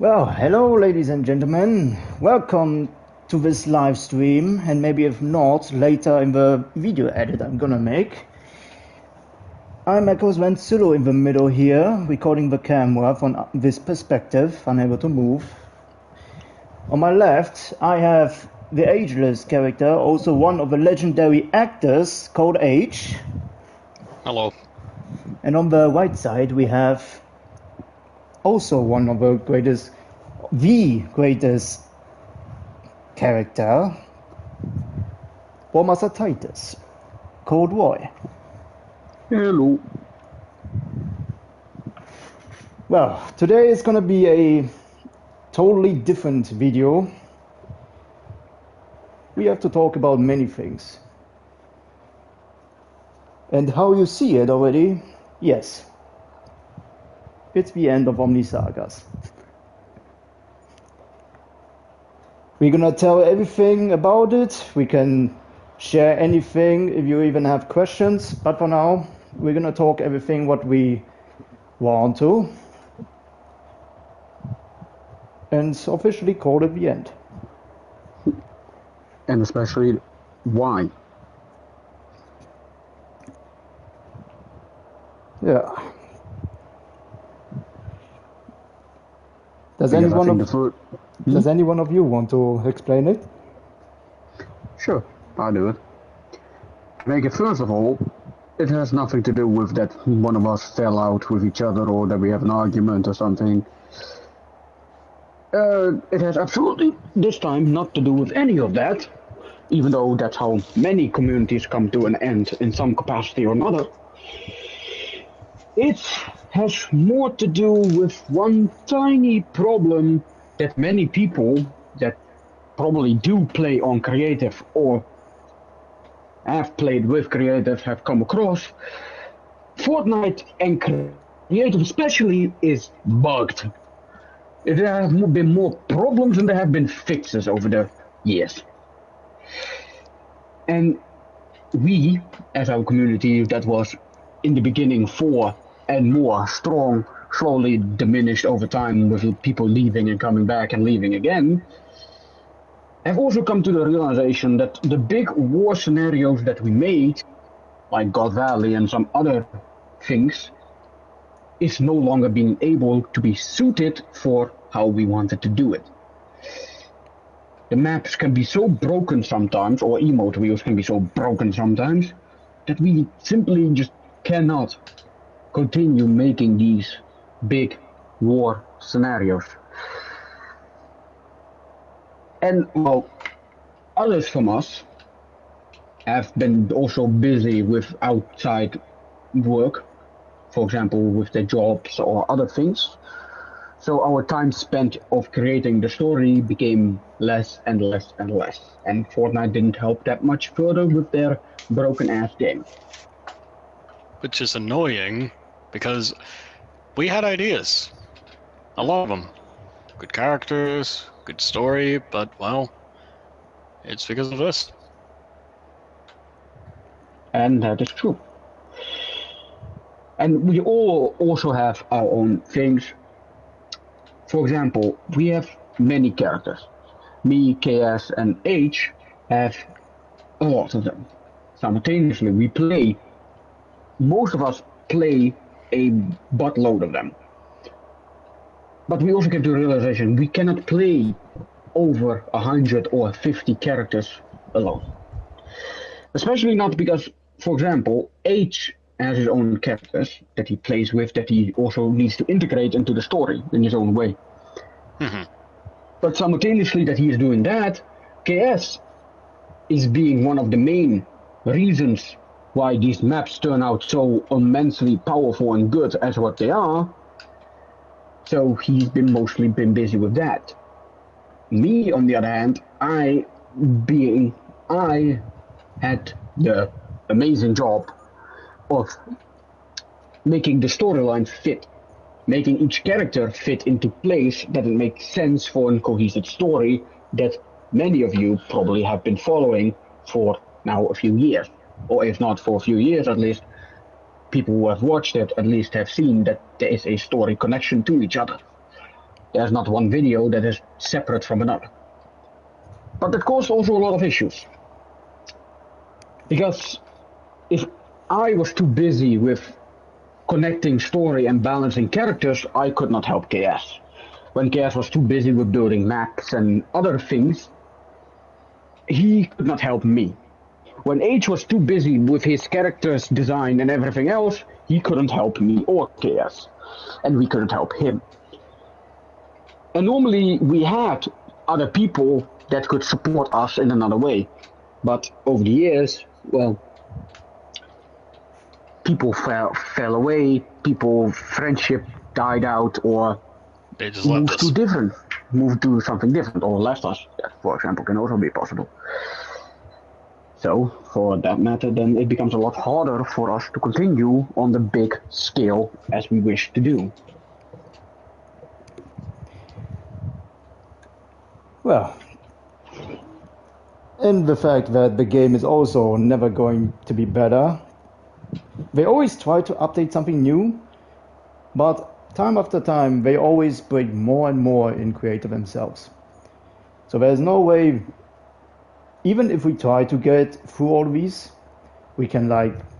Well, hello, ladies and gentlemen. Welcome to this live stream, and maybe if not, later in the video edit I'm gonna make. I'm Echoes Van Sulu in the middle here, recording the camera from this perspective, unable to move. On my left, I have the ageless character, also one of the legendary actors, called H. Hello. And on the right side, we have also one of the greatest character, Master Titus, called Roy. Hello. Well, today is gonna be a totally different video. We have to talk about many things. And how you see it already, yes, it's the end of Omnisagas. We're gonna tell everything about it. We can share anything if you even have questions. But for now, we're gonna talk everything what we want to. And officially call it the end. And especially why. Yeah. Does any one of you want to explain it? Sure, I'll do it. Make it first of all, it has nothing to do with that one of us fell out with each other or that we have an argument or something. It has absolutely, this time, not to do with any of that, even though that's how many communities come to an end in some capacity or another. It has more to do with one tiny problem that many people that probably do play on creative or have played with creative have come across. Fortnite and creative especially is bugged. There have been more problems than there have been fixes over the years. And we, as our community that was in the beginning 4 and more strong, slowly diminished over time with people leaving and coming back and leaving again, have also come to the realization that the big war scenarios that we made, like God Valley and some other things, is no longer being able to be suited for how we wanted to do it. The maps can be so broken sometimes, or emote wheels can be so broken sometimes, that we simply just cannot continue making these big war scenarios. And well, others from us have been also busy with outside work, for example with their jobs or other things. So our time spent of creating the story became less and less and less. And Fortnite didn't help that much further with their broken ass game. Which is annoying, because we had ideas. A lot of them. Good characters, good story, but, well, it's because of this. And that is true. And we all also have our own things. For example, we have many characters. Me, KS, and H have a lot of them. Simultaneously, most of us play a buttload of them. But we also get to the realization we cannot play over 100 or 50 characters alone. Especially not because, for example, H has his own characters that he plays with, that he also needs to integrate into the story in his own way. Mm-hmm. But simultaneously that he is doing that, KS is being one of the main reasons why these maps turn out so immensely powerful and good as what they are. So he's mostly been busy with that. Me, on the other hand, I had the amazing job of making the storyline fit, making each character fit into place that it makes sense for a cohesive story that many of you probably have been following for now a few years, or if not for a few years at least, people who have watched it at least have seen that there is a story connection to each other. There's not one video that is separate from another. But that caused also a lot of issues. Because if I was too busy with connecting story and balancing characters, I could not help KS. When KS was too busy with building maps and other things, he could not help me. When H was too busy with his character's design and everything else, he couldn't help me or KS. And we couldn't help him. And normally we had other people that could support us in another way. But over the years, well, people fell away, friendship died out, or they just left us. Moved to something different, or left us. That, for example, can also be possible. So, for that matter, then it becomes a lot harder for us to continue on the big scale as we wish to do. Well, and the fact that the game is also never going to be better. They always try to update something new, but time after time they always break more and more in creative themselves. So there's no way, even if we try to get through all of these, we can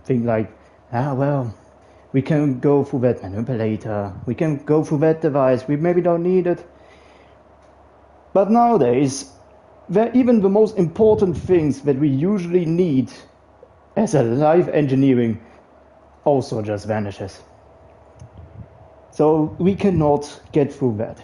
think well, we can go through that manipulator, we can go through that device, we maybe don't need it. But nowadays, even the most important things that we usually need as a live engineering also just vanishes. So we cannot get through that.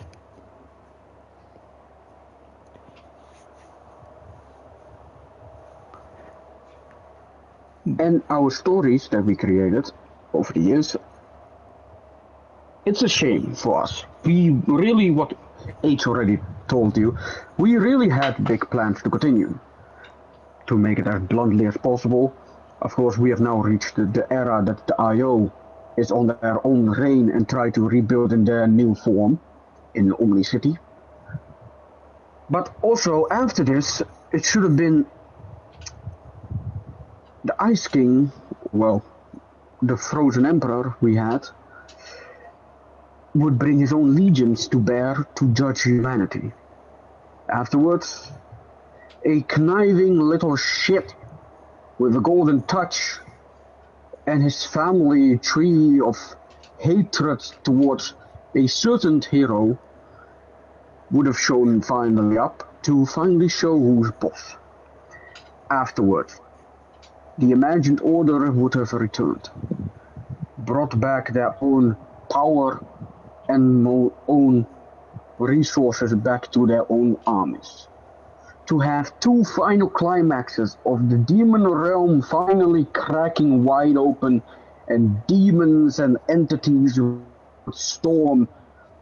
And our stories that we created over the years, it's a shame for us. We really, what H already told you, we really had big plans to continue. To make it as bluntly as possible, of course we have now reached the era that the IO is on their own reign and try to rebuild in their new form in Omni City. But also after this, it should have been the Ice King, well, the Frozen Emperor we had, would bring his own legions to bear to judge humanity. Afterwards, a conniving little shit with a golden touch and his family tree of hatred towards a certain hero would have shown finally up to finally show who's boss. Afterwards, the imagined order would have returned, brought back their own power and own resources back to their own armies. To have two final climaxes of the demon realm finally cracking wide open and demons and entities storm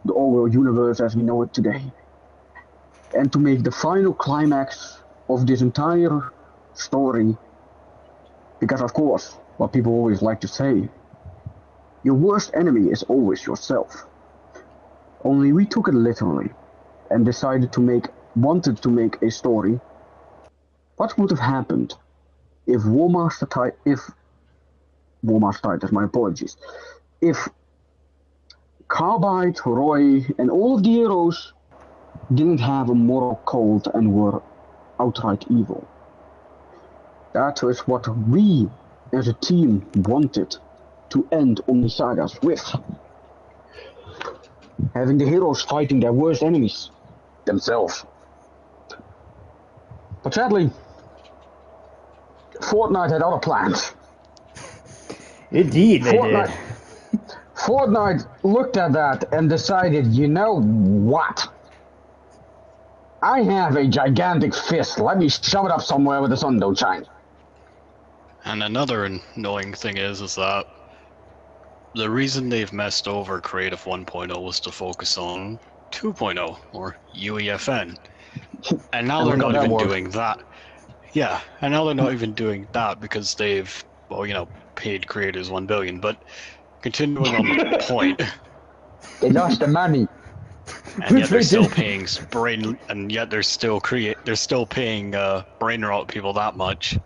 the overall universe as we know it today. And to make the final climax of this entire story, because of course, what people always like to say, your worst enemy is always yourself. Only we took it literally and decided wanted to make a story. What would have happened if War Master Titus, my apologies, if Carbide, Roy, and all of the heroes didn't have a moral code and were outright evil? That is what we as a team wanted to end Omnisagas with. Having the heroes fighting their worst enemies, themselves. But sadly, Fortnite had other plans. Indeed, they did. Fortnite looked at that and decided, you know what? I have a gigantic fist. Let me shove it up somewhere where the sun don't shine. And another annoying thing is that the reason they've messed over Creative 1.0 was to focus on 2.0, or UEFN. And now they're not even doing that. Yeah, and now they're not even doing that because they've, paid creators $1 billion. But continuing on the point, they lost the money, and yet they're still paying brain, and yet they're still paying brain rot people that much.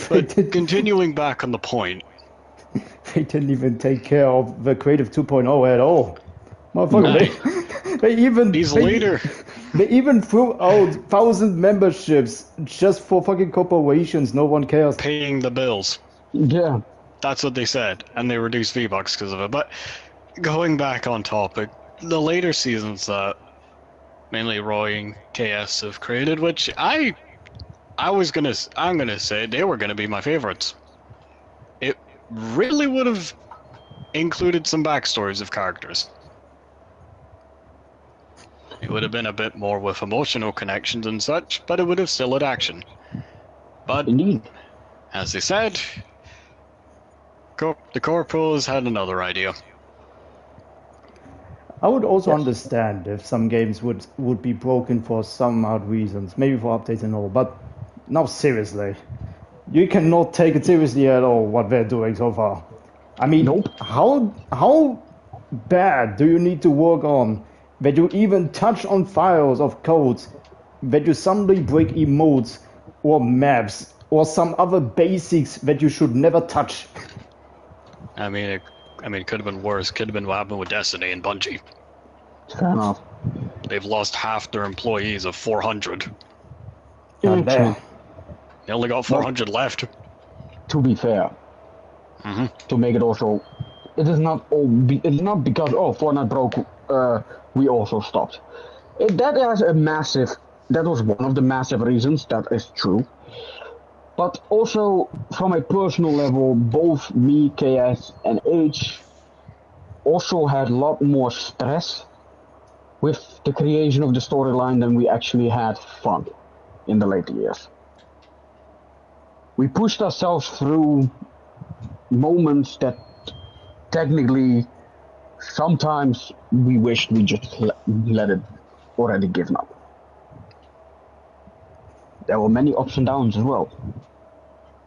But continuing back on the point, they didn't even take care of the Creative 2.0 at all. Motherfucker, He's a leader. They even threw out 1,000 memberships just for fucking corporations. No one cares. Paying the bills. Yeah. That's what they said, and they reduced V-Bucks because of it. But going back on topic, the later seasons that mainly Roy and KS have created, which I'm gonna say they were gonna be my favorites. It really would have included some backstories of characters. It would have been a bit more with emotional connections and such, but it would have still had action. But Indeed. as they said, the corporals had another idea. I would also understand if some games would be broken for some odd reasons, maybe for updates and all, but now seriously, you cannot take it seriously at all what they're doing so far. I mean, Nope. how bad do you need to work on that you even touch on files of codes, that you suddenly break emotes or maps or some other basics that you should never touch? I mean, it could have been worse. Could have been what happened with Destiny and Bungie. Fair enough. They've lost half their employees of 400. God damn. They only got 400 left. To be fair, to make it also, it is not it's not because Fortnite broke, we also stopped. That was one of the massive reasons. That is true. But also, from a personal level, both me, KS, and H also had a lot more stress with the creation of the storyline than we actually had fun in the later years. We pushed ourselves through moments that technically sometimes we wished we just let it already given up. There were many ups and downs as well.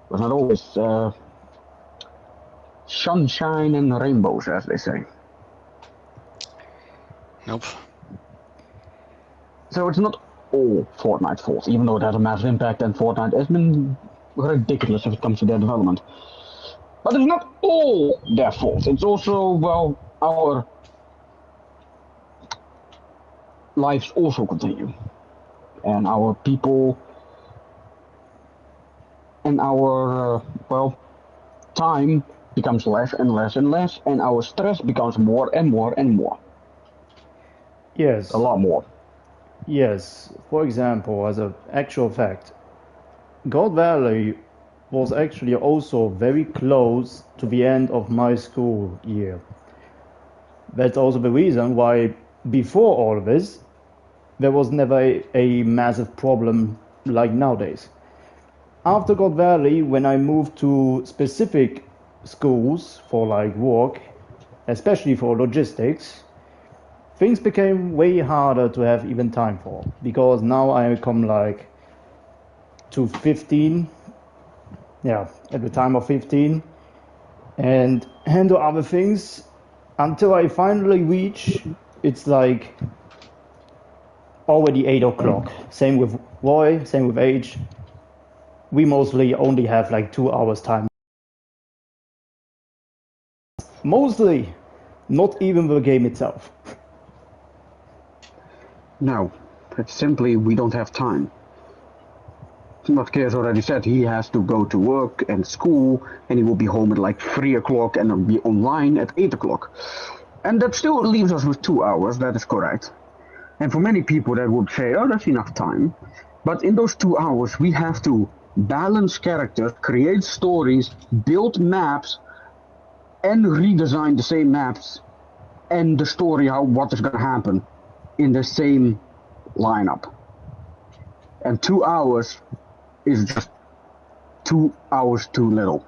It was not always sunshine and rainbows, as they say. Nope. So it's not all Fortnite's fault, even though it has a massive impact and Fortnite has been ridiculous if it comes to their development. But it's not all their fault. It's also, well, our lives also continue. And our people and our, time becomes less and less and less, and our stress becomes more and more and more. Yes. A lot more. Yes. For example, as an actual fact, God Valley was actually also very close to the end of my school year. That's also the reason why before all of this, there was never a massive problem like nowadays. After God Valley, when I moved to specific schools for like work, especially for logistics, things became way harder to have even time for, because now I come like to 15, at the time of 15, and handle other things until I finally reach, it's like already 8 o'clock. Same with Roy, same with H. We mostly only have like 2 hours time. Mostly, not even the game itself. No, it's simply we don't have time. What Kees already said, he has to go to work and school, and he will be home at like 3 o'clock and then be online at 8 o'clock. And that still leaves us with 2 hours, that is correct. And for many people that would say, oh, that's enough time. But in those 2 hours, we have to balance characters, create stories, build maps, and redesign the same maps and the story, what is going to happen in the same lineup. And 2 hours is just 2 hours too little.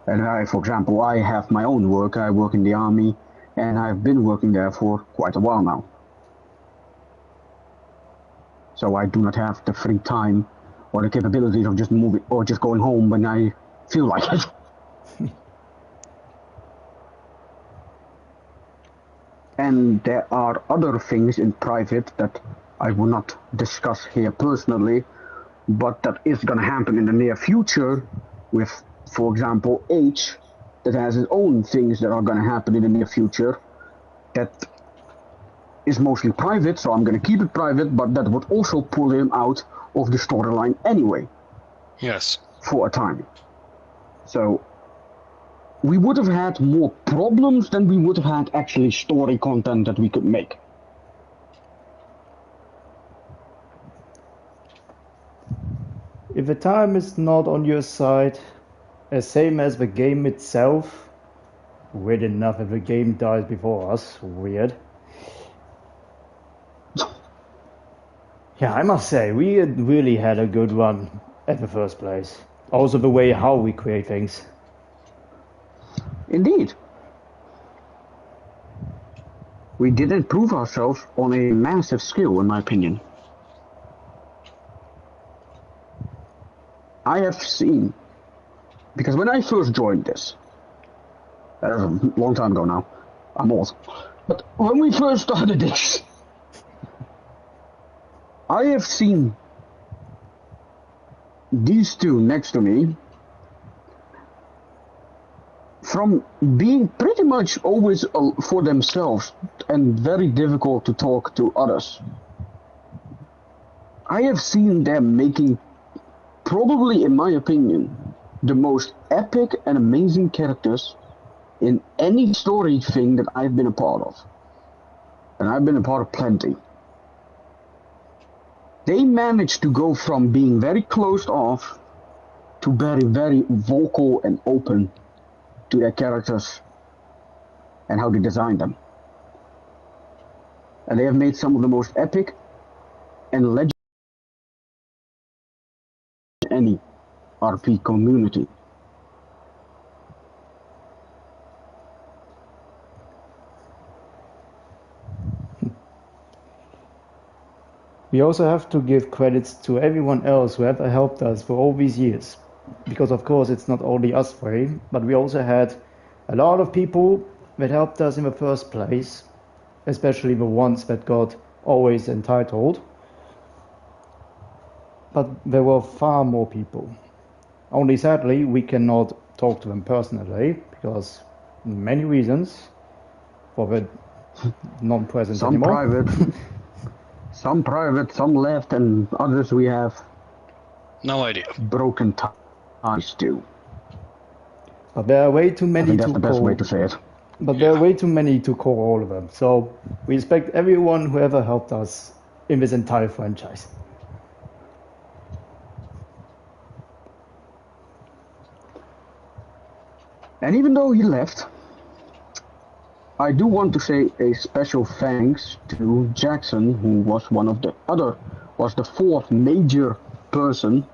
And for example, I have my own work. I work in the army, and I've been working there for quite a while now. So I do not have the free time or the capabilities of just moving or just going home when I feel like it. And there are other things in private that I will not discuss here personally, but that is going to happen in the near future with, for example, H, that has his own things that are going to happen in the near future that is mostly private, so I'm going to keep it private, but that would also pull him out of the storyline anyway. Yes. For a time. So we would have had more problems than we would have had actually story content that we could make. If the time is not on your side, as same as the game itself, weird enough if the game dies before us, weird. Yeah, I must say, we really had a good run at the first place. Also the way how we create things. Indeed. We did improve ourselves on a massive scale, in my opinion. I have seen, because when I first joined this, that was a long time ago now, I'm old, but when we first started this, I have seen these two next to me from being pretty much always for themselves and very difficult to talk to others. I have seen them making, probably in my opinion, the most epic and amazing characters in any story thing that I've been a part of. And I've been a part of plenty. They managed to go from being very closed off to very, very vocal and open to their characters and how they designed them. And they have made some of the most epic and legendary any RP community. We also have to give credits to everyone else who ever helped us for all these years. Because of course it's not only us three, but we also had a lot of people that helped us in the first place, especially the ones that got always entitled. But there were far more people. Only sadly we cannot talk to them personally because many reasons for the non-presence Some anymore. private, some private, some left, and others we have No idea. broken ties to. But there are way too I many think that's to the best call. way to say it. But there are way too many to call all of them. So we respect everyone who ever helped us in this entire franchise. And even though he left, I do want to say a special thanks to Jackson, who was was the fourth major person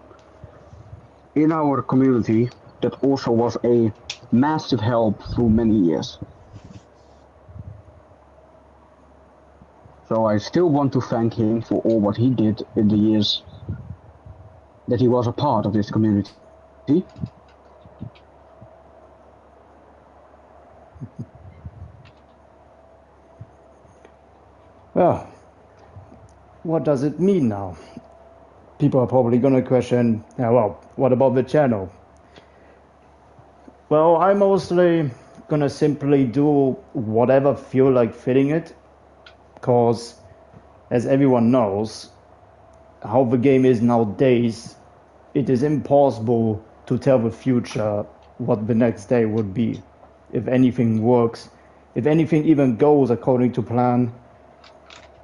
in our community that also was a massive help through many years. So I still want to thank him for all what he did in the years that he was a part of this community. Well, what does it mean now? People are probably going to question, yeah, well, what about the channel? Well, I'm mostly going to simply do whatever feel like fitting it, because as everyone knows, how the game is nowadays, it is impossible to tell the future what the next day would be. If anything works, if anything even goes according to plan.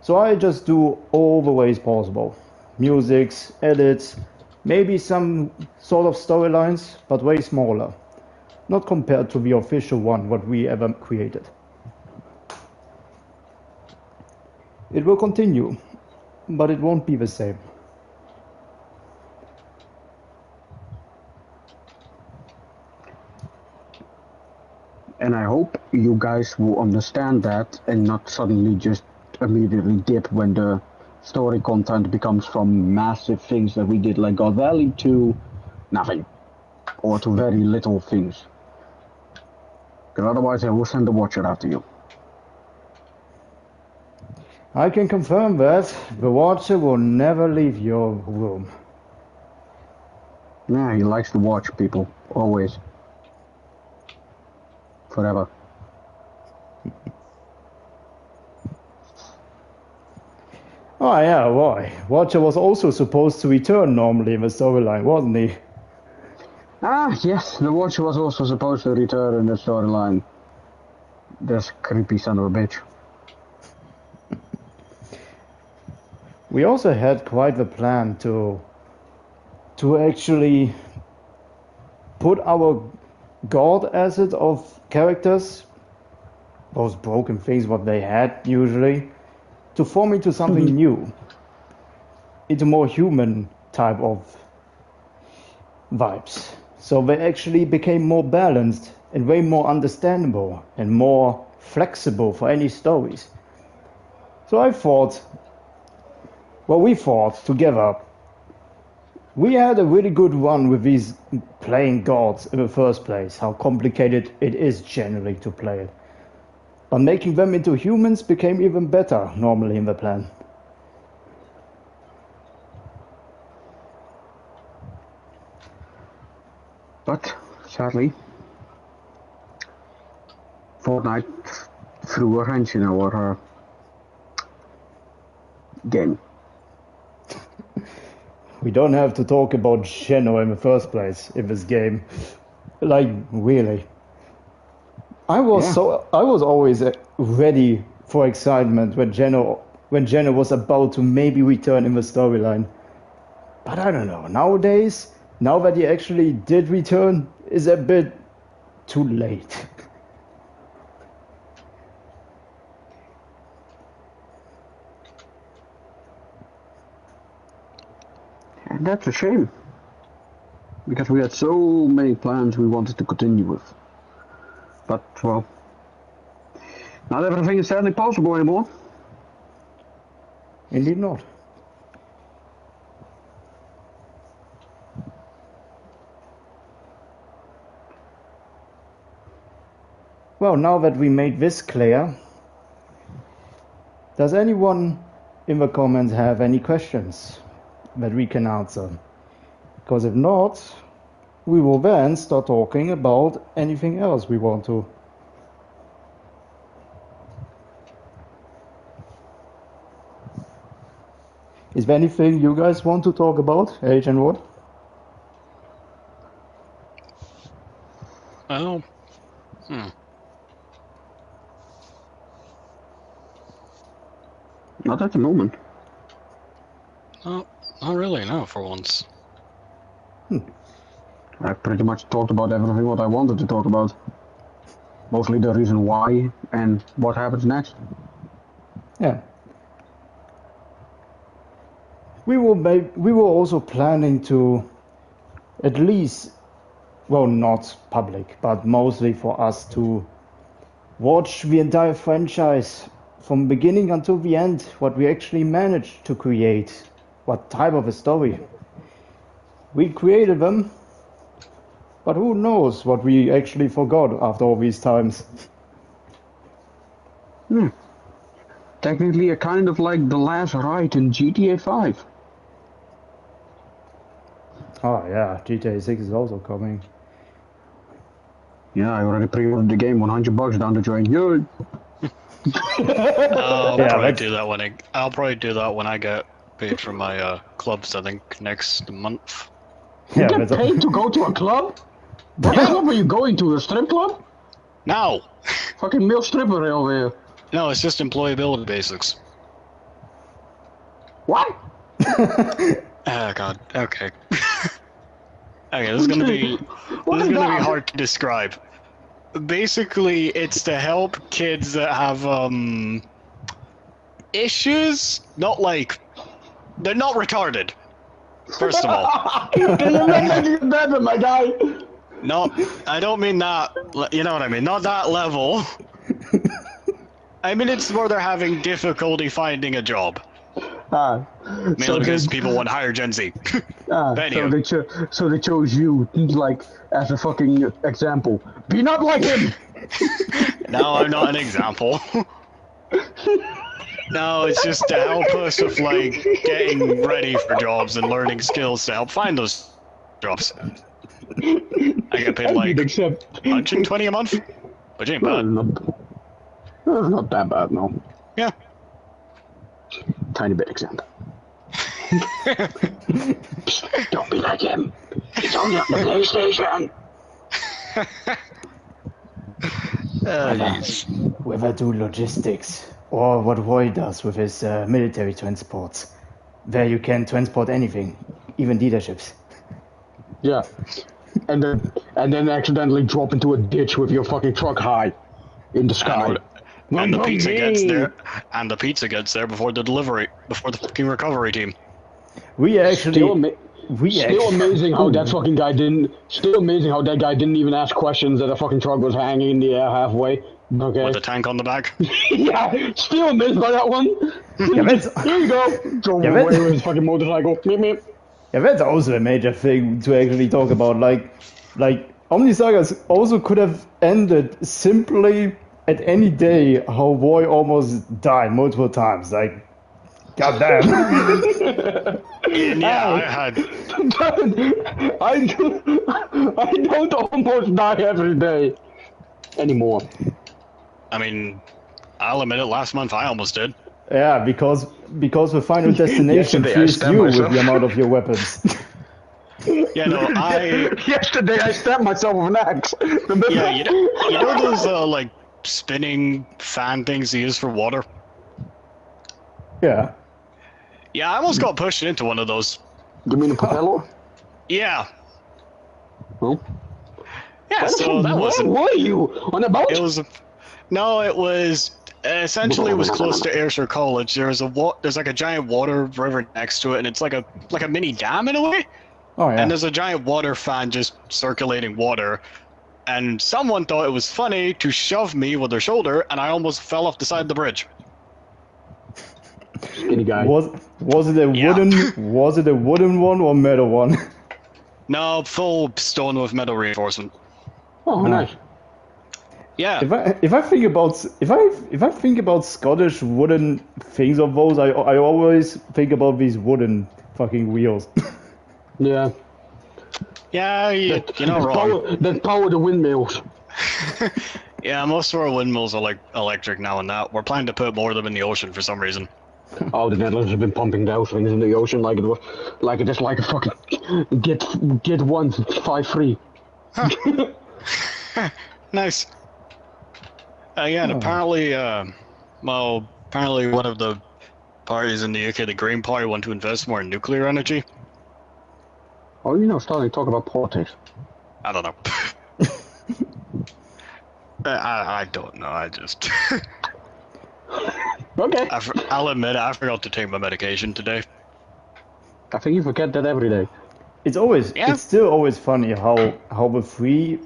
So I just do all the ways possible. Musics, edits, maybe some sort of storylines, but way smaller. Not compared to the official one what we ever created. It will continue, but it won't be the same. And I hope you guys will understand that and not suddenly just immediately dip when the story content becomes from massive things that we did like God Valley to nothing. Or to very little things. Because otherwise I will send the Watcher after you. I can confirm that the Watcher will never leave your room. Yeah, he likes to watch people. Always. Forever. Oh yeah, why? Roger was also supposed to return normally in the storyline, wasn't he? Ah, yes, the Watcher was also supposed to return in the storyline. This creepy son of a bitch. We also had quite the plan to actually put our god asset of characters, those broken things what they had usually, to form into something new, into more human type of vibes. So they actually became more balanced and way more understandable and more flexible for any stories. So I thought, well, we thought together, we had a really good run with these playing gods in the first place, how complicated it is generally to play it. But making them into humans became even better normally in the plan. But, sadly, Fortnite threw a wrench in our game. We don't have to talk about Geno in the first place in this game. Like, really. I was always ready for excitement when Geno was about to maybe return in the storyline. But I don't know, nowadays, now that he actually did return, is a bit too late. And that's a shame. Because we had so many plans we wanted to continue with. But, well, not everything is sadly possible anymore. Indeed not. Well, now that we made this clear, does anyone in the comments have any questions that we can answer? Because if not, we will then start talking about anything else we want to. Is there anything you guys want to talk about, Age and Wood? Oh. Not at the moment. No, not really, no, for once. I pretty much talked about everything what I wanted to talk about. Mostly the reason why and what happens next. Yeah. We were also planning to at least, well, not public, but mostly for us to watch the entire franchise from beginning until the end, what we actually managed to create, what type of a story. We created them, but who knows what we actually forgot after all these times. Technically a kind of like the last ride in GTA 5. Oh yeah, GTA 6 is also coming. Yeah, I already pre-ordered the game, $100 down the drain. Yeah. I'll Yeah, probably that's- do that I'll probably do that when I get paid for my clubs, I think, next month. You Yeah, get that's paid to go to a club? What club are you going to? A strip club? No! Fucking male stripper over here. No, it's just employability basics. What? Oh god, okay. Okay, this is gonna be hard to describe. Basically, it's to help kids that have issues. Not like they're not retarded. First of all, Can you make it better, my guy? no, I don't mean that. You know what I mean? Not that level. I mean it's where they're having difficulty finding a job. Mainly because people want to hire Gen Z. Anywho. So they chose you, like, as a fucking example. Be not like him! No, I'm not an example. No, it's just to help us with, like, getting ready for jobs and learning skills to help find those jobs. I get paid, like, $120 a month? Which ain't bad. Not that bad, no. Yeah. tiny bit example. Psst, don't be like him. He's only on the PlayStation. Whether do logistics or what Roy does with his military transports, where you can transport anything, even leaderships. Yeah. And then accidentally drop into a ditch with your fucking truck high in the sky. And the pizza gets there. And the pizza gets there before the fucking recovery team. We actually. Still amazing how that fucking guy didn't. Still amazing how that guy didn't even ask questions that a fucking truck was hanging in the air halfway. Okay. With the tank on the back. Yeah, still amazed by that one. Here you go. Drove away with his fucking motorcycle. Meep, meep. Yeah, that's also a major thing to actually talk about. Like Omnisagas also could have ended simply at any day how Roy almost died multiple times. Like, goddamn. Yeah, I don't almost die every day anymore. I mean, I'll admit it. Last month I almost did. Yeah, because the final destination fears you with the amount of your weapons. Yeah, no, Yesterday I stabbed myself with an axe. Remember? Yeah, you know those like spinning fan things they use for water? Yeah. Yeah, I almost got pushed into one of those. You mean a propeller? Yeah. Oh. Yeah, so that was. Where were you? On a boat? It was. It was. Essentially, it was close to Ayrshire College. There's like a giant water river next to it, and it's like a mini dam in a way. Oh yeah. And there's a giant water fan just circulating water, and someone thought it was funny to shove me with their shoulder, and I almost fell off the side of the bridge. Skinny guy. Was it a wooden one or metal one? No, full stone with metal reinforcement. Oh, nice. Yeah. If I think about Scottish wooden things of those, I always think about these wooden fucking wheels. Yeah. Yeah, you're not wrong. That power the windmills. Yeah, most of our windmills are like electric now and that. We're planning to put more of them in the ocean for some reason. Oh, the Netherlands have been pumping those things in the ocean like it's like a fucking get 1 5 free. Nice. Yeah, and apparently one of the parties in the UK, the Green Party, want to invest more in nuclear energy. Oh, starting to talk about politics. I don't know. I don't know. I just. Okay. I'll admit it, I forgot to take my medication today. I think you forget that every day. It's still always funny how the three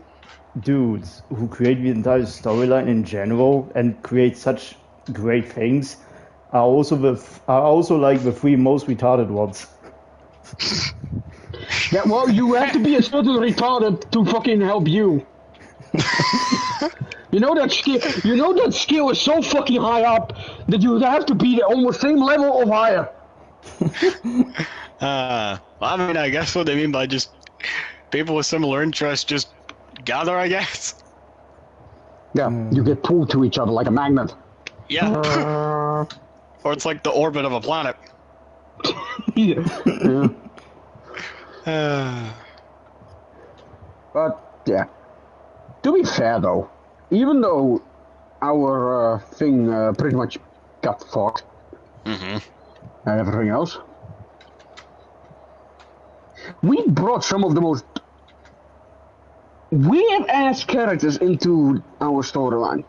dudes who create the entire storyline in general and create such great things are also like the three most retarded ones. Yeah, well, you have to be a certain retarded to fucking help you. You know that skill is so fucking high up that you have to be the almost same level or higher. I mean, I guess what they mean by just people with similar interests just gather, I guess. Yeah, you get pulled to each other like a magnet. Yeah. Or it's like the orbit of a planet. Yeah. But yeah, to be fair though, even though our thing pretty much got fucked and everything else, we brought some of the most weird-ass characters into our storyline.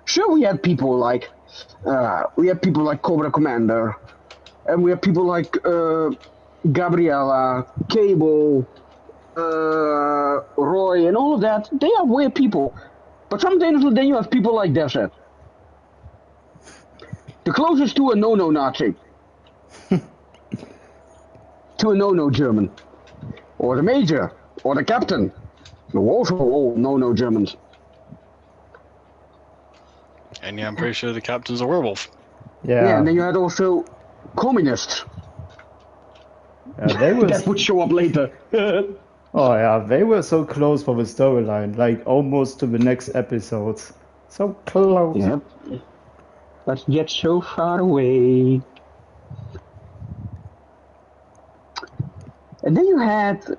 Sure, we had people like Cobra Commander, and we had people like Gabriella, Cable, Roy, and all of that. They are weird people. But sometimes then you have people like Desert. The closest to a no-no Nazi. To a no-no German. Or the Major. Or the Captain. They're also all no-no Germans. And yeah, I'm pretty sure the Captain's a werewolf. Yeah, and then you had also communists. That would show up later. Oh yeah, they were so close for the storyline, like almost to the next episodes. So close. Yep. But yet so far away. And then you had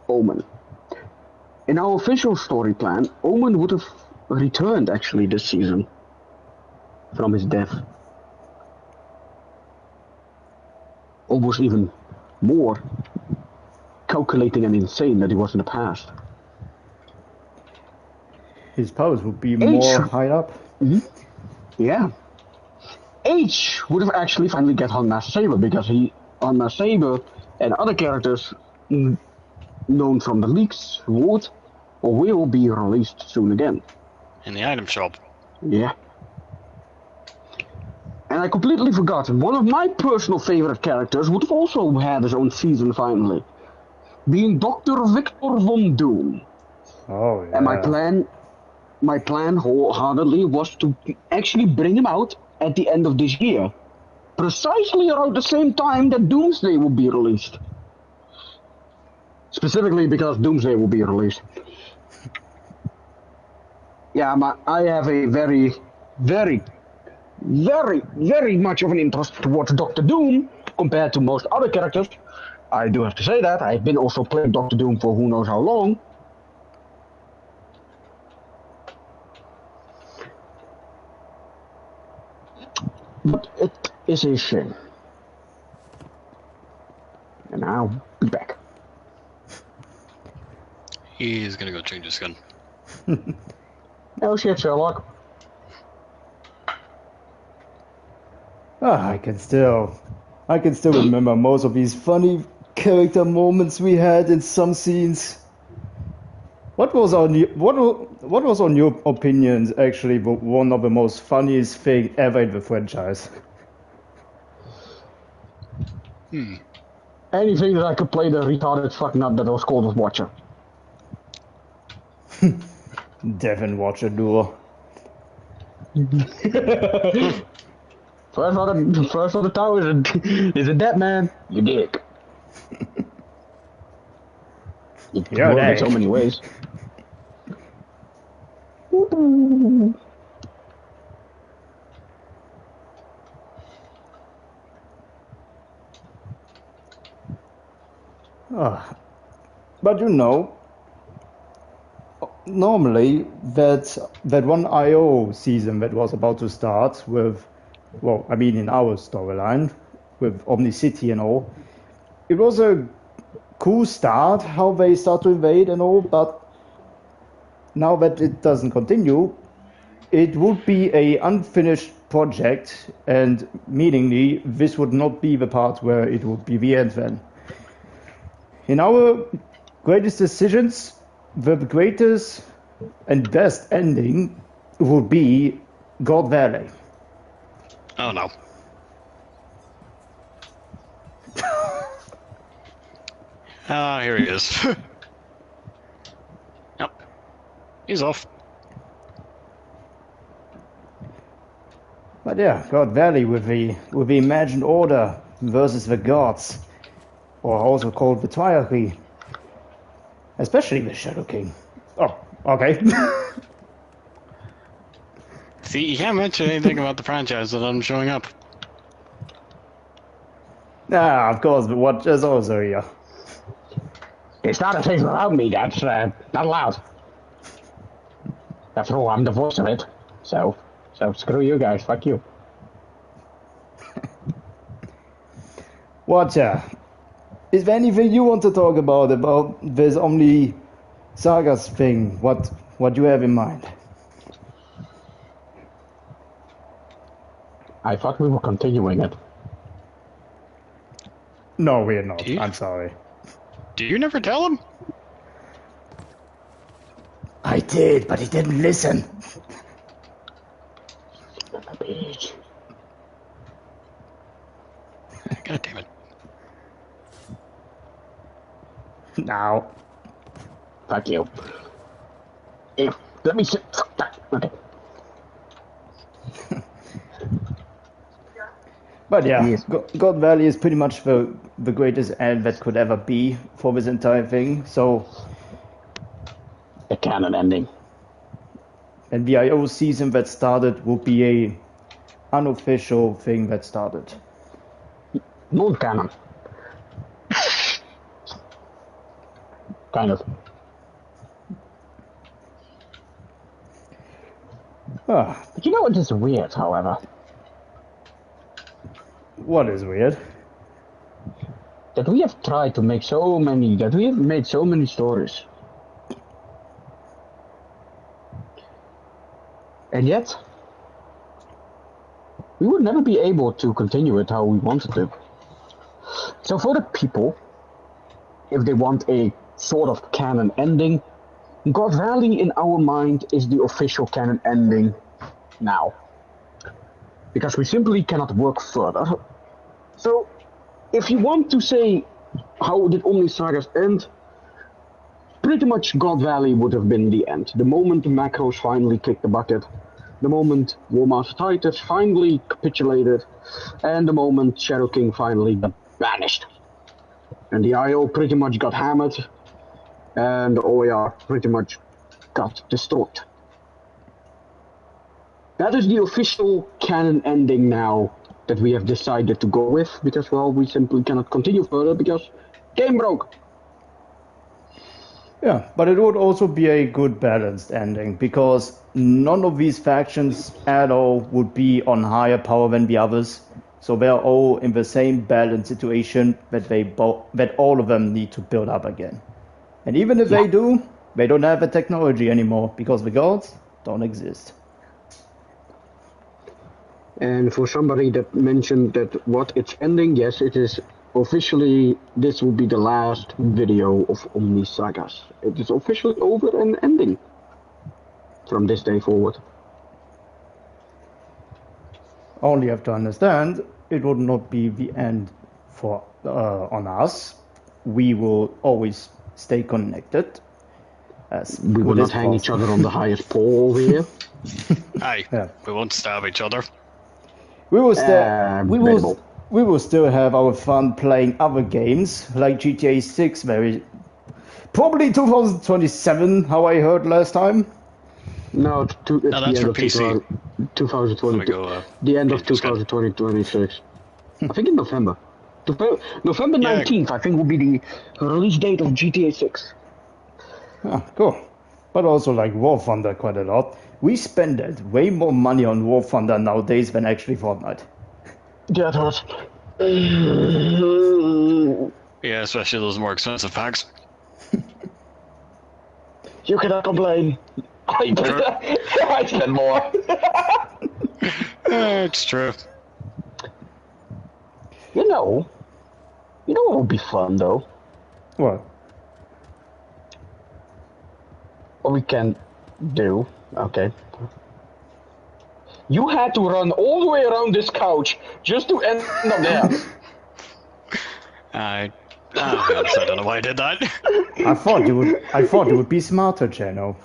Omen. In our official story plan, Omen would have returned actually this season from his death. Almost even more calculating and insane than he was in the past. His powers would be more high up. Mm-hmm. Yeah. H would have actually finally get Unmasked Saber, because Unmasked Saber and other characters known from the leaks would or will be released soon again. In the item shop. Yeah. And I completely forgot, one of my personal favorite characters would have also had his own season finally. Being Dr. Victor Von Doom. Oh, yeah. And my plan wholeheartedly was to actually bring him out at the end of this year. Precisely around the same time that Doomsday will be released. Specifically because Doomsday will be released. Yeah, I have a very, very, very, very much of an interest towards Doctor Doom compared to most other characters. I do have to say that. I've been also playing Doctor Doom for who knows how long. But it is a shame. And I'll be back. He's gonna go change his skin. No shit, Sherlock. I can still remember most of these funny character moments we had in some scenes. What was on your opinions actually one of the most funniest thing ever in the franchise? Anything that I could play the retarded fucknut that was called a Watcher. Devin Watcher duo. First on the tower is a dead man. You dick. It You're works in dead. so many ways. But you know, normally that one IO season that was about to start with, well, I mean in our storyline with Omnicity and all, it was a cool start how they start to invade and all, but now that it doesn't continue, it would be a unfinished project, and meaningly this would not be the part where it would be the end then. In our greatest decisions, the greatest and best ending would be God Valley. Oh no. Here he is. Yep. He's off. But yeah, God Valley with the imagined order versus the gods, or also called the Triarchy, especially the Shadow King. Oh, okay. See, you can't mention anything about the franchise without him showing up. Of course, the Watcher's also here. It's not a thing without me, that's not allowed. After all, I'm the voice of it. So screw you guys, fuck you. Watcher, is there anything you want to talk about this Omnisagas thing? What you have in mind? I thought we were continuing it. No, we're not. Do you? I'm sorry. Do you never tell him? I did, but he didn't listen. Son of a bitch. God damn it. Now. Fuck you. Hey, let me sit. Fuck that. Okay. But yeah, Yes. God Valley is pretty much the greatest end that could ever be for this entire thing. So, A canon ending. and the IO season that started will be a unofficial thing that started. non-canon. Kind of. Ah, But you know what is weird, however? what is weird? That we have tried to make so many, that we have made so many stories. And yet, we would never be able to continue it how we wanted to. So for the people, if they want a sort of canon ending, God Valley in our mind is the official canon ending now. Because we simply cannot work further. So, if you want to say, how did Omnisagas end? Pretty much God Valley would have been the end. The moment the macros finally kicked the bucket, the moment War Master Titus finally capitulated, and the moment Shadow King finally got banished. And the IO pretty much got hammered, and the OAR pretty much got destroyed. That is the official canon ending now that we have decided to go with, because, well, we simply cannot continue further because game broke. Yeah, but it would also be a good balanced ending, because none of these factions at all would be on higher power than the others. So they're all in the same balanced situation that that all of them need to build up again. And even if they do, they don't have the technology anymore, because the gods don't exist. And for somebody that mentioned that what it's ending, yes, it is officially, this will be the last video of Omnisagas. It is officially over and ending from this day forward. Only have to understand, it would not be the end for on us. We will always stay connected. As we will not hang each other on the highest pole over here. Aye, yeah. We won't stab each other. We will still we will still have our fun playing other games like GTA 6, probably 2027, how I heard last time. No, it's No, the that's end for of PC. 2020. The end of 2026. I think in November. November 19th, I think, will be the release date of GTA 6. Ah, cool. But also like War Thunder quite a lot. We spend way more money on War Thunder nowadays than actually Fortnite. Yeah, it hurts. Yeah, especially those more expensive packs. You cannot complain. I spend more. It's true. You know what would be fun though? What? What we can do, okay. You had to run all the way around this couch just to end up there. I don't know why I did that. I thought you would be smarter, Jano.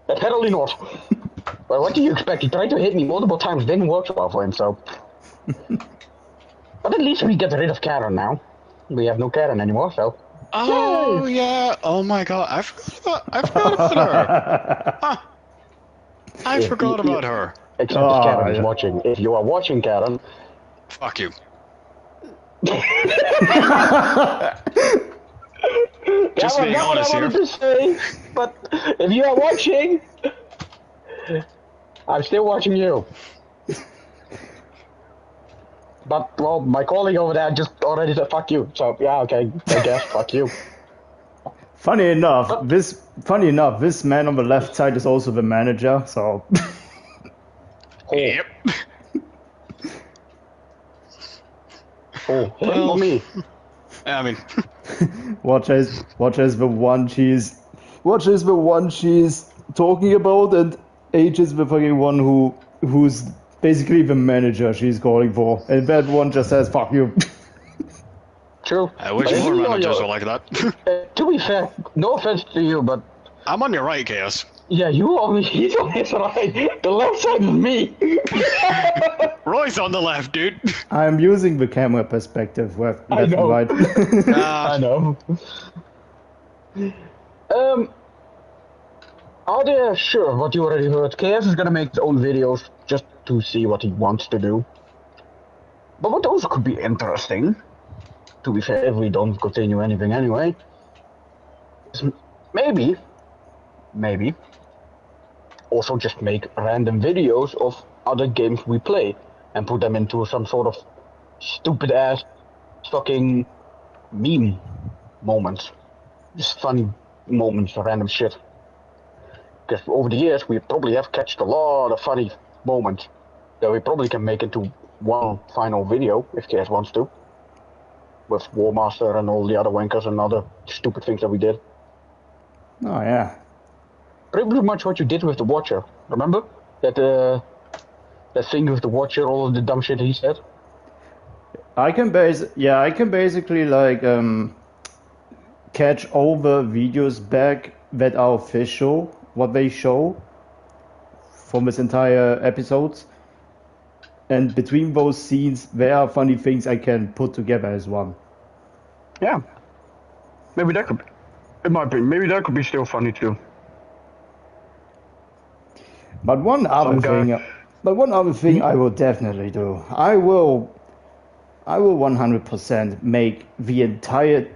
Apparently not. Well, what do you expect? He tried to hit me multiple times, didn't work so well for him, so. But at least we get rid of Karen now. We have no Karen anymore, so. Oh, yeah. Oh my god. I forgot about her. Huh. I forgot about her. Except if Karen is watching. If you are watching, Karen. Fuck you. Just being honest here. To say, but if you are watching, I'm still watching you. But, well, my colleague over there just already said fuck you, so yeah, okay, I guess fuck you. Funny enough, this man on the left side is also the manager, so. Yep. Oh, him or me? I mean, watch as the one she's talking about, and H is the fucking one who's basically the manager she's calling for, and that one just says fuck you. True. I wish more managers were like that. To be fair, no offense to you, but I'm on your right, Chaos. yeah, he's on his right. The left side is me. Roy's on the left, dude. I'm using the camera perspective, left and right. I know. Are there sure what you already heard? KS is gonna make his own videos just to see what he wants to do. But what also could be interesting, to be fair, if we don't continue anything anyway, is maybe also just make random videos of other games we play and put them into some sort of stupid ass fucking meme moments. Just funny moments, random shit. Because over the years we probably have catched a lot of funny moments that we probably can make into one final video if KS wants to. With War Master and all the other wankers and other stupid things that we did. Oh yeah. Pretty much what you did with the Watcher. Remember? That thing with the Watcher, all of the dumb shit he said? I can basically like catch all the videos back that are official, what they show from this entire episodes. And between those scenes, there are funny things I can put together as one. Yeah. Maybe that could be, in my opinion, maybe that could be still funny too. But one other thing I will definitely do. I will 100% make the entire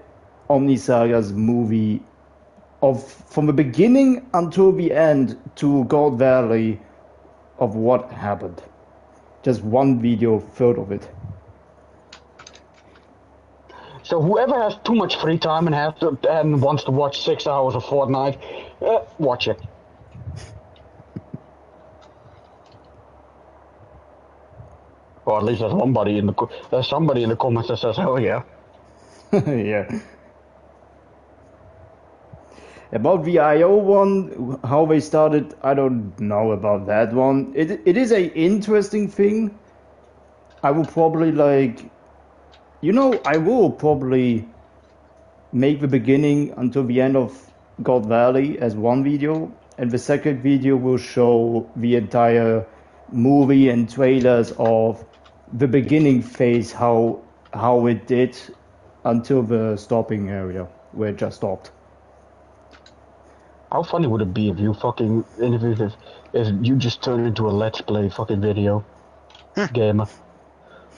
Omnisagas movie from the beginning until the end to God Valley of what happened. Just one video filled of it. So whoever has too much free time and wants to watch 6 hours of Fortnite, watch it. Or at least there's somebody in the comments that says, "Hell yeah." Yeah. About the IO one, how they started, I don't know about that one. It is a interesting thing. I will probably I will probably make the beginning until the end of God Valley as one video, and the second video will show the entire movie and trailers of the beginning phase, how it did until the stopping area where it just stopped. How funny would it be if you fucking if you just turn into a Let's Play fucking video gamer?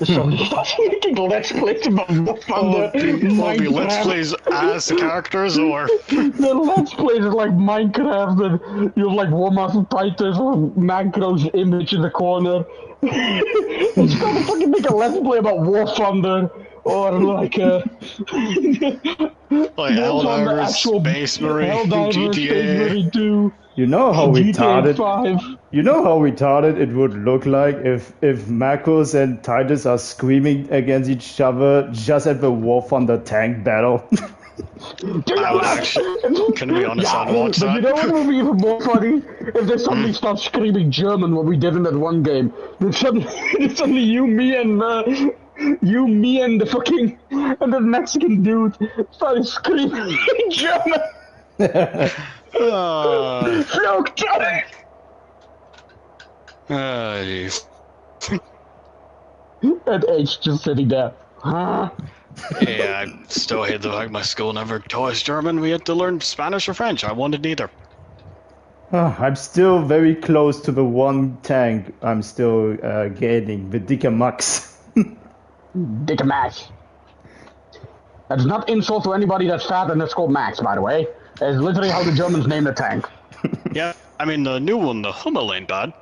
Somebody starts making Let's Plays about War Thunder. Will be Let's Plays as the characters, or the Let's Plays is like Minecraft, and you have like War Master Titus or Macro's image in the corner. It's trying to fucking make a Let's Play about War Thunder. Or like Helldivers, Space Marine, GTA. 2. You know how GTA retarded 5. You know how retarded it would look like if Marcos and Titus are screaming against each other just at the War Thunder tank battle. I would actually, can we be honest, I'd watch that. You know what would be even more funny? If they suddenly start screaming German, what we did in that one game. Then suddenly you, me, and the fucking, and the Mexican dude started screaming German. Jeez. And H just sitting there. Huh? Yeah, I still hate the fact my school never taught us German. We had to learn Spanish or French. I wanted neither. I'm still very close to the one tank I'm still gaining, the Dicker Max. Dicker Max. That's not insult to anybody that's fat and that's called Max, by the way. It's literally how the Germans name the tank. Yeah, I mean the new one, the Hummel, ain't bad.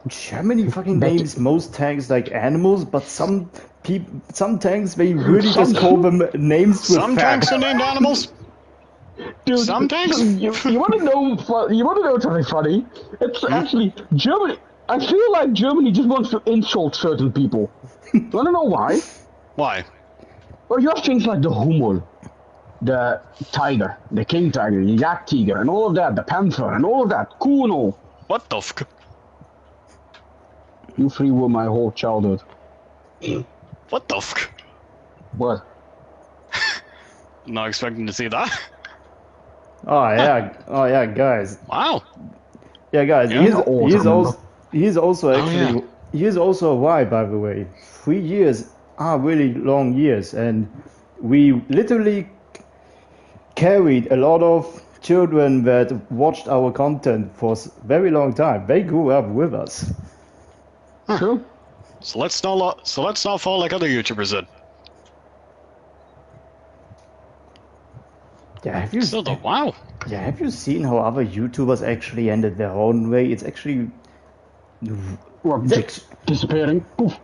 Germany fucking names most tanks like animals, but some tanks they really just call them names with some facts. tanks are named animals. Dude, some tanks. You want to know? You want to know something funny? It's actually Germany. I feel like Germany just wants to insult certain people. You want to know why? Why? Well, you have things like the Hummel, the tiger, the king tiger, the yak tiger, and all of that, the panther, and all of that. Cool and all. What the fuck? You three were my whole childhood. What the fuck? What? Not expecting to see that. Oh yeah, guys. Wow. Yeah, guys. Yeah, He's also actually he is also a Y, by the way. 3 years are really long years, and we literally carried a lot of children that watched our content for a very long time. They grew up with us. True. So let's not fall like other YouTubers did. Yeah, have you Still though, wow. yeah, have you seen how other YouTubers actually ended their own way? It's actually Well, just disappearing. Poof.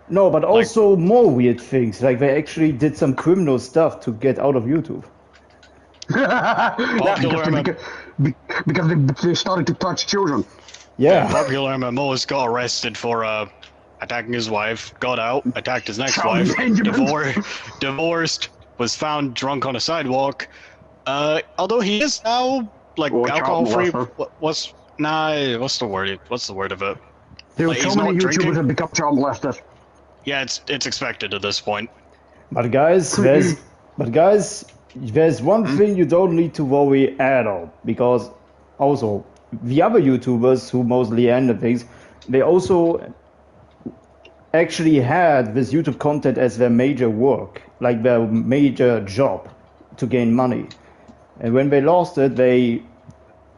no, but also more weird things. Like they actually did some criminal stuff to get out of YouTube. Yeah, because they started to touch children. Yeah. Popular MMOs got arrested for attacking his wife, got out, attacked his next Child wife, endangerment. divorced, was found drunk on a sidewalk. Although he is now like Or alcohol free. child molester. What's the word? What's the word of it? There Like, so he's many not YouTubers drinking. have become child molesters. Yeah, it's expected at this point. But guys, there's one thing you don't need to worry at all, because also the other YouTubers who mostly ended things, they also actually had this YouTube content as their major work, like their major job to gain money. And when they lost it, they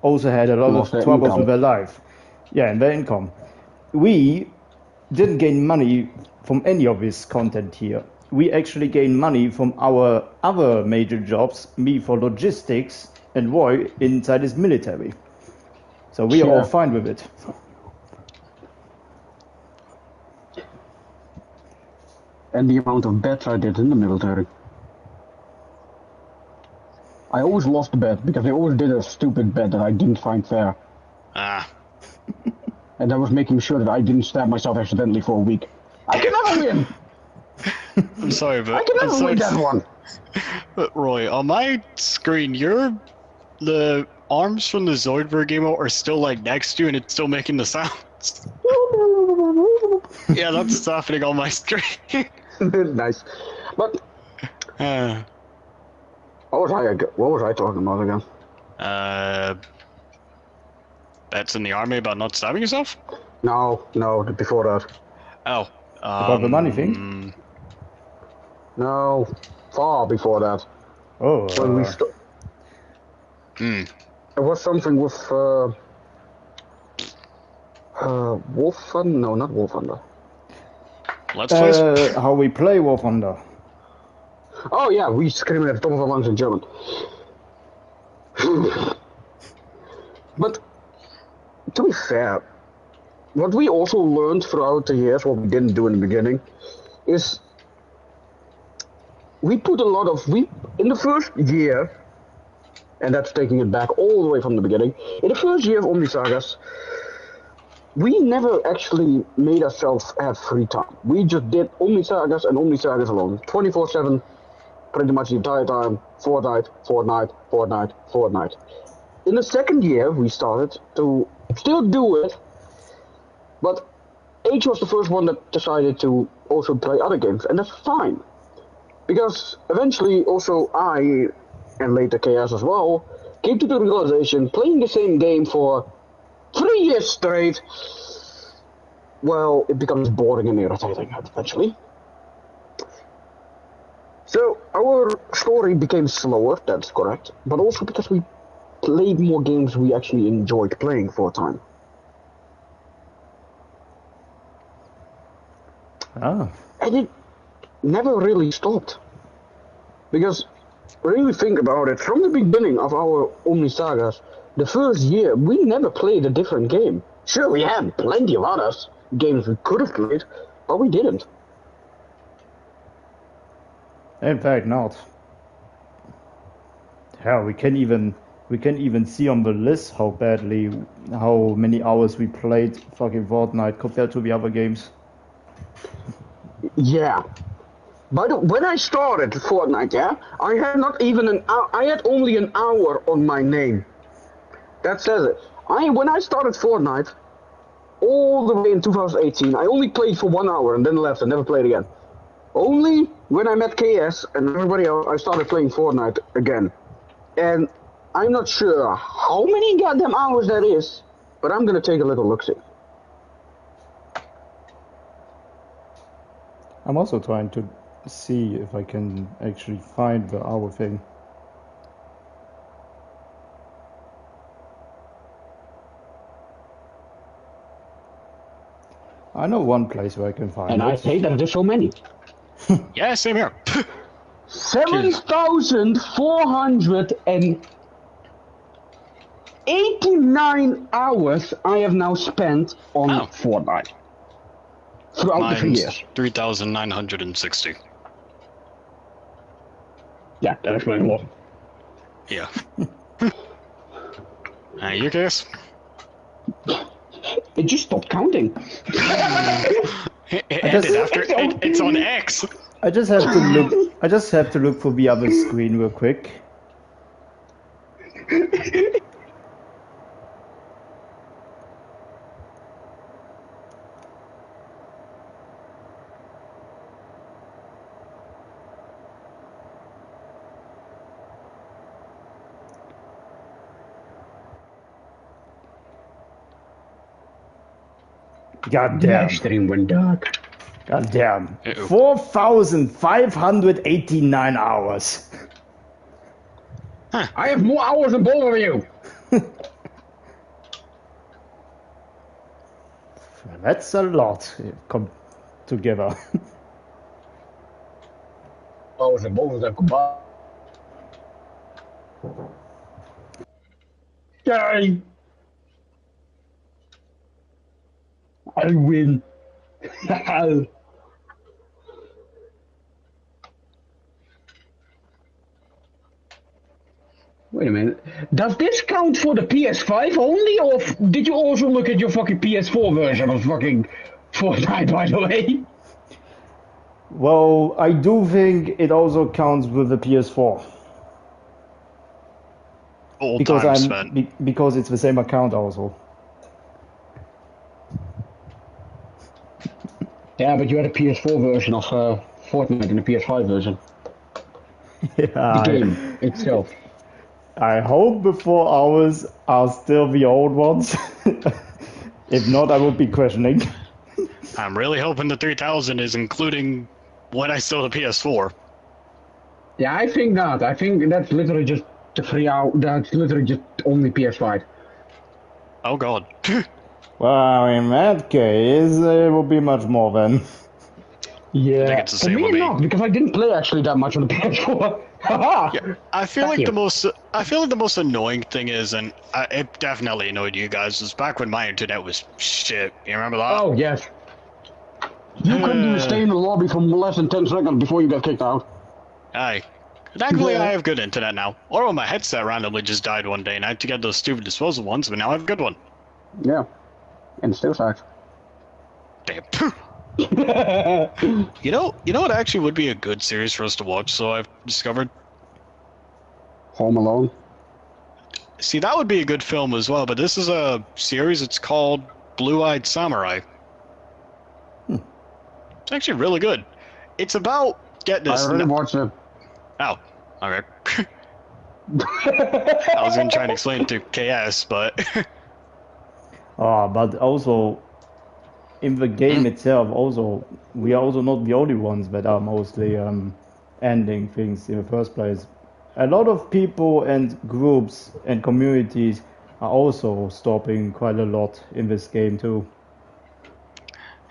also had a lot Lost of their troubles income. with their life. Yeah, and their income. We didn't gain money from any of this content here. We actually gained money from our other major jobs, me for logistics and Roy inside his military. So we are all Yeah. fine with it. And the amount of bets I did in the military. I always lost the bet because they always did a stupid bet that I didn't find fair. Ah, And I was making sure that I didn't stab myself accidentally for a week. I can never win! I'm sorry, I but can never win that one! But Roy, on my screen, the arms from the Zoidberg emote are still like next to you, and it's still making the sounds. Yeah, that's what's happening on my screen. Nice. But uh, what was I talking about again? Bets in the army about not stabbing yourself? No, before that. Oh, About the money thing? No, far before that. Oh, When we It was something with Wolf Thunder? No, not Wolf Thunder. Let's please. how we play War Thunder. Oh yeah, we scream at the top of our lungs in German. But to be fair, what we also learned throughout the years, what we didn't do in the beginning, is we put a lot of in the first year, and that's taking it back all the way from the beginning. In the first year of Omnisagas, we never actually made ourselves have free time. We just did Omnisagas and Omnisagas alone, 24/7, pretty much the entire time. Fortnite. In the second year, we started to still do it, but H was the first one that decided to also play other games, and that's fine. Because eventually also I, and later KS as well, came to the realization playing the same game for 3 years straight, well, it becomes boring and irritating eventually. So our story became slower, that's correct, but also because we played more games we actually enjoyed playing for a time. Ah. And it never really stopped. Because, really think about it, from the beginning of our Omnisagas, the first year, we never played a different game. Sure, we had plenty of others, games we could have played, but we didn't. In fact, not. Hell, we can even see on the list how many hours we played fucking Fortnite compared to the other games. Yeah. When I started Fortnite, yeah, I had not even an hour, I had only an hour on my name. That says it. When I started Fortnite, all the way in 2018, I only played for 1 hour and then left and never played again. Only when I met KS and everybody else, I started playing Fortnite again. And I'm not sure how many goddamn hours that is, but I'm gonna take a little look-see. I'm also trying to see if I can actually find the hour thing. I know one place where I can find And it. I hate that there's so many. Yeah, same here. 7,489 hours I have now spent on Fortnite. Throughout the 3 Mine's years. 3,960. Yeah, that explains a lot. Yeah. Your case? It just stopped counting. It ended after it's on X. I just have to look. I just have to look for the other screen real quick. God damn. My stream went dark. God damn. 4,589 hours. Huh. I have more hours than both of you. That's a lot come together. Hours than both of them combined. Yay! I win. Wait a minute. Does this count for the PS5 only, or did you also look at your fucking PS4 version of fucking Fortnite, by the way? Well, I do think it also counts with the PS4. Old time spent. Because it's the same account also. Yeah, but you had a PS4 version of Fortnite and a PS5 version. Yeah, The game itself. I hope the 4 hours are still the old ones. If not, I will be questioning. I'm really hoping the 3,000 is including when I still have the PS4. Yeah, I think not. I think that's literally just the 3 hour. That's literally just only PS5. Oh god. Well, in that case, it will be much more then. Yeah, I think it's the for same me with me. not, because I didn't play actually that much on the PS4. Haha! Yeah, I feel like the most annoying thing is, and it definitely annoyed you guys, is back when my internet was shit. You remember that? Oh yes. You couldn't even stay in the lobby for less than 10 seconds before you got kicked out. Aye. Thankfully, Yeah. I have good internet now. Or my headset randomly just died one day, and I had to get those stupid disposal ones, but now I have a good one. Yeah. And it still sucks. Damn. You know what actually would be a good series for us to watch, so I've discovered? Home Alone. See, that would be a good film as well, but this is a series, it's called Blue-Eyed Samurai. It's actually really good. It's about, get this... I already watched it. Oh, okay. I was going to try and explain it to KS, but... But also, in the game itself, also, we are also not the only ones that are mostly ending things in the first place. A lot of people and groups and communities are also stopping quite a lot in this game too.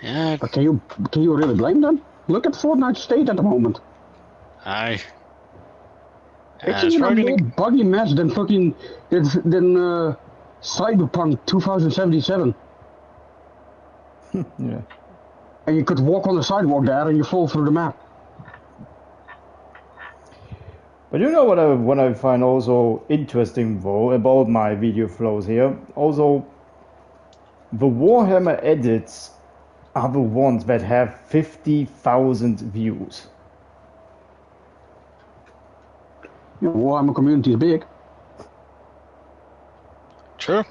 Yeah, But can you really blame them? Look at Fortnite state at the moment. aye. It's It's even a probably more gonna... buggy mess than fucking than Cyberpunk 2077. Yeah. And you could walk on the sidewalk there and you fall through the map. But you know what I find also interesting though about my video flows here? Also, the Warhammer edits are the ones that have 50,000 views. You know, Warhammer community is big. True.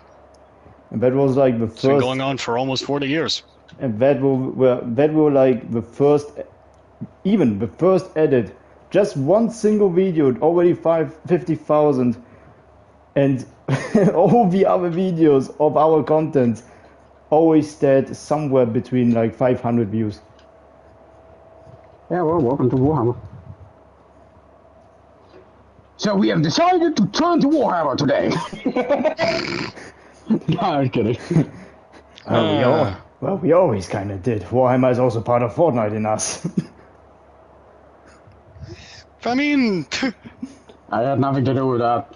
And that was like the It's been first, going on for almost 40 years. and that were like the first, even the first edit. Just one single video, already 50,000, and all the other videos of our content always stayed somewhere between like 500 views. Yeah, well, welcome to Warhammer. So we have decided to turn to Warhammer today. No, I'm kidding. We Well, we always kind of did. Warhammer is also part of Fortnite in us. I mean, I had nothing to do with that.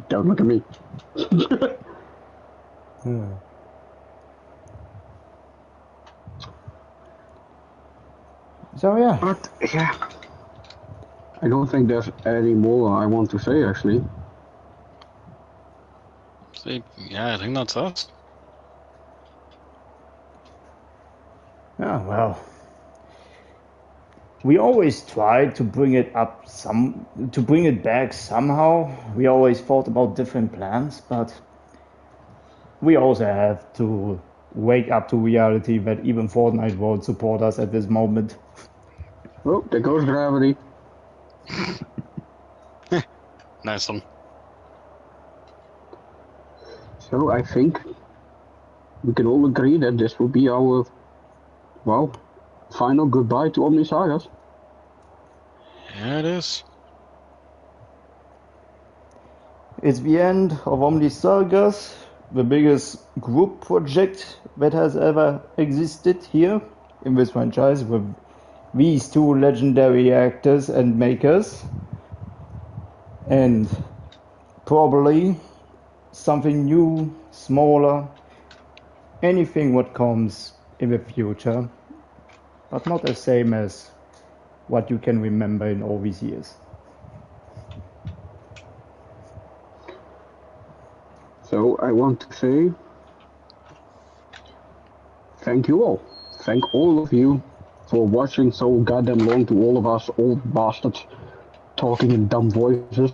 Don't look at me. So yeah. But yeah, I don't think there's any more I want to say actually. see, yeah, I think that's us. Yeah, well. We always tried to bring it up to bring it back somehow. We always thought about different plans, but we also have to wake up to reality that even Fortnite won't support us at this moment. Oh, there goes gravity. Nice one. So I think we can all agree that this will be our, well, final goodbye to Omnisagas. Yeah, it is. It's the end of Omnisagas, the biggest group project that has ever existed here in this franchise with these two legendary actors and makers. And probably something new, smaller, anything what comes in the future, but not the same as what you can remember in all these years. So I want to say thank you all. Thank all of you for watching so goddamn long, to all of us old bastards talking in dumb voices.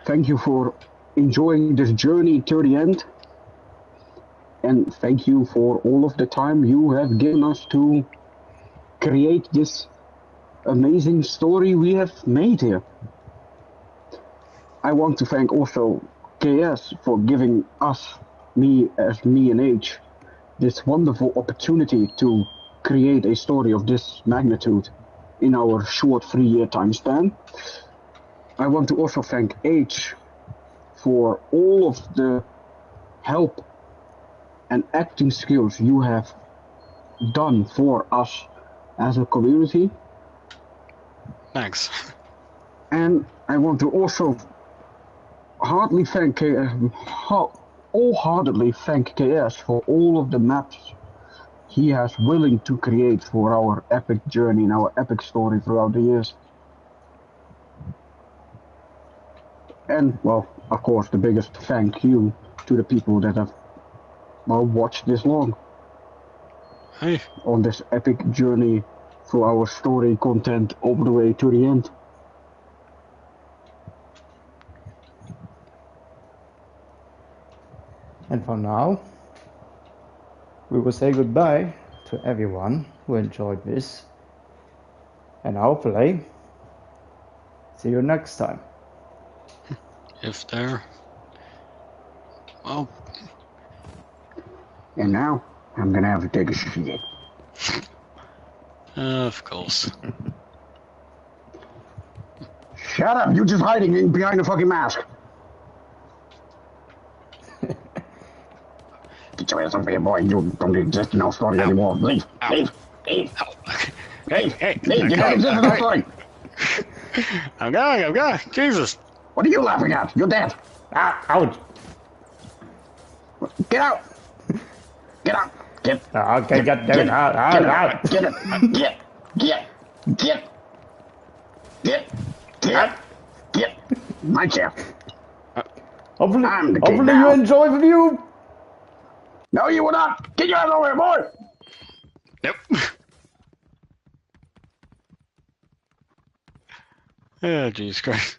Thank you for enjoying this journey to the end. And thank you for all of the time you have given us to create this amazing story we have made here. I want to thank also KS for giving us, me and H, this wonderful opportunity to create a story of this magnitude in our short 3-year time span. I want to also thank H for all of the help and acting skills you have done for us as a community. Thanks. And I want to also wholeheartedly thank KS for all of the maps he has willing to create for our epic journey and our epic story throughout the years. And, well, of course, the biggest thank you to the people that have, well, watched this long. Hey. On this epic journey through our story content all the way to the end. And for now, we will say goodbye to everyone who enjoyed this. And hopefully, see you next time. If they're... Well... And now, I'm gonna have to take a shit. Of course. Shut up! You're just hiding behind a fucking mask! Get your ass over here, boy. You don't exist in our story anymore. Leave! Ow. Leave! Leave! Hey! Leave! You don't exist in our story! I'm going! Jesus! What are you laughing at? You're dead! Ouch! Get out! Get out! Get! Okay, get out! Get! My chair! Hopefully you enjoy the view! No, you will not! Get your ass over here, boy! Nope. Oh, Jesus Christ.